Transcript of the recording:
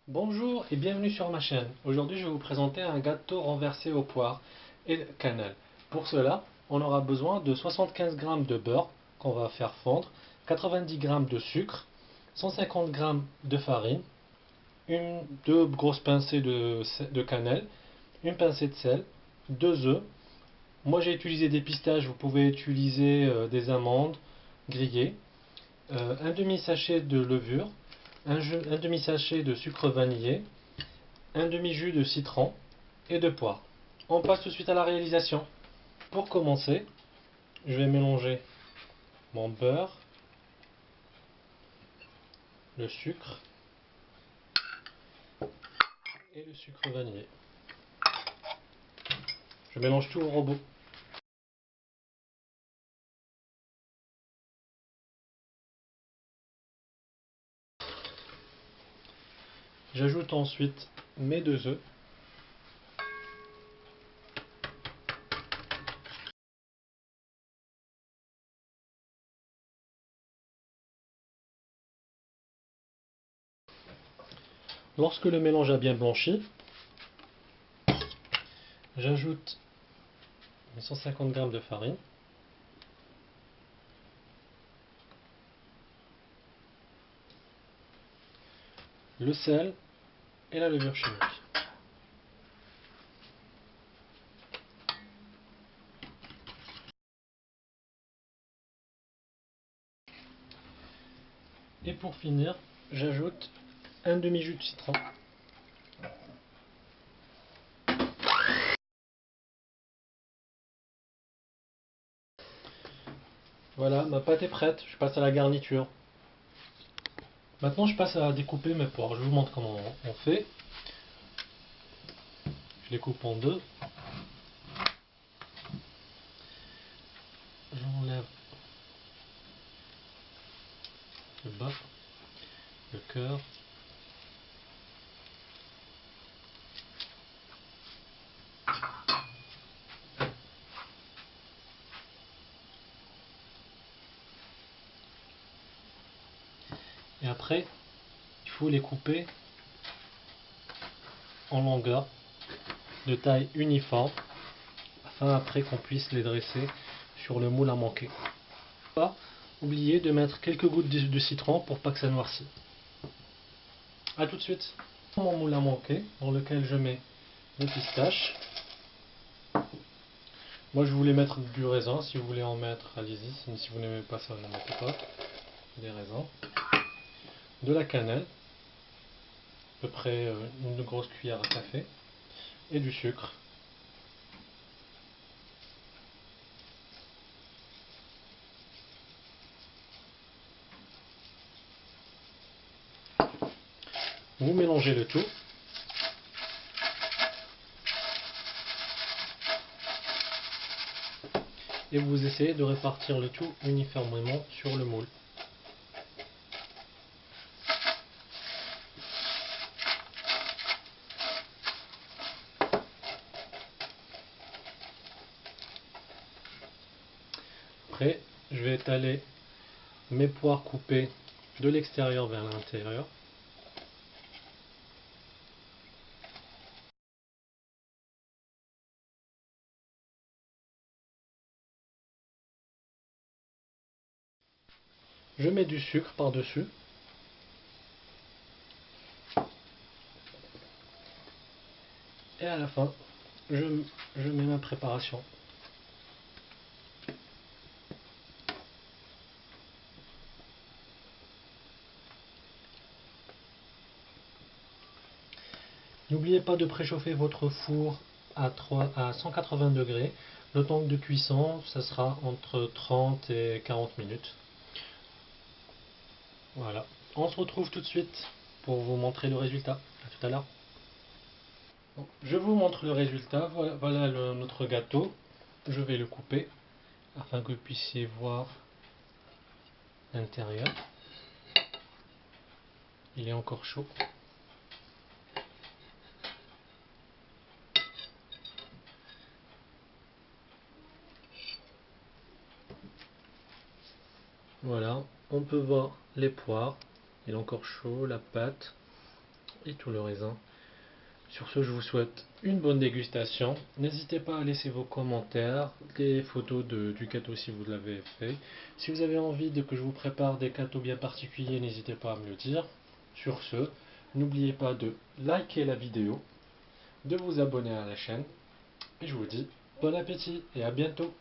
Bonjour et bienvenue sur ma chaîne. Aujourd'hui, je vais vous présenter un gâteau renversé aux poires et de cannelle. Pour cela, on aura besoin de 75 g de beurre qu'on va faire fondre, 90 g de sucre, 150 g de farine, deux grosses pincées de cannelle, une pincée de sel, deux œufs. Moi, j'ai utilisé des pistaches, vous pouvez utiliser des amandes grillées, un demi-sachet de levure, un demi-sachet de sucre vanillé, un demi-jus de citron et de poire. On passe tout de suite à la réalisation. Pour commencer, je vais mélanger mon beurre, le sucre et le sucre vanillé. Je mélange tout au robot. J'ajoute ensuite mes deux œufs. Lorsque le mélange a bien blanchi, j'ajoute mes 150 g de farine, le sel et la levure chimique. Et pour finir, j'ajoute un demi-jus de citron. Voilà, ma pâte est prête, je passe à la garniture. Maintenant, je passe à découper mes poires. Je vous montre comment on fait. Je les coupe en deux. J'enlève le bas, le cœur. Et après, il faut les couper en longueur, de taille uniforme, afin après qu'on puisse les dresser sur le moule à manquer. Pas oublier de mettre quelques gouttes de citron pour pas que ça noircisse. A tout de suite. Mon moule à manquer, dans lequel je mets les pistaches. Moi je voulais mettre du raisin, si vous voulez en mettre, allez-y, si vous n'aimez pas ça, n'en mettez pas. Des raisins. De la cannelle, à peu près une grosse cuillère à café, et du sucre. Vous mélangez le tout. Et vous essayez de répartir le tout uniformément sur le moule. Après, je vais étaler mes poires coupées de l'extérieur vers l'intérieur. Je mets du sucre par-dessus. Et à la fin, je mets ma préparation. N'oubliez pas de préchauffer votre four à 180 degrés. Le temps de cuisson, ça sera entre 30 et 40 minutes. Voilà. On se retrouve tout de suite pour vous montrer le résultat. À tout à l'heure. Je vous montre le résultat. Voilà notre gâteau. Je vais le couper afin que vous puissiez voir l'intérieur. Il est encore chaud. Voilà, on peut voir les poires. Il est encore chaud, la pâte. et tout le raisin. Sur ce, je vous souhaite une bonne dégustation. N'hésitez pas à laisser vos commentaires, des photos du gâteau si vous l'avez fait. Si vous avez envie que je vous prépare des gâteaux bien particuliers, n'hésitez pas à me le dire. Sur ce, n'oubliez pas de liker la vidéo, de vous abonner à la chaîne. Et je vous dis bon appétit et à bientôt.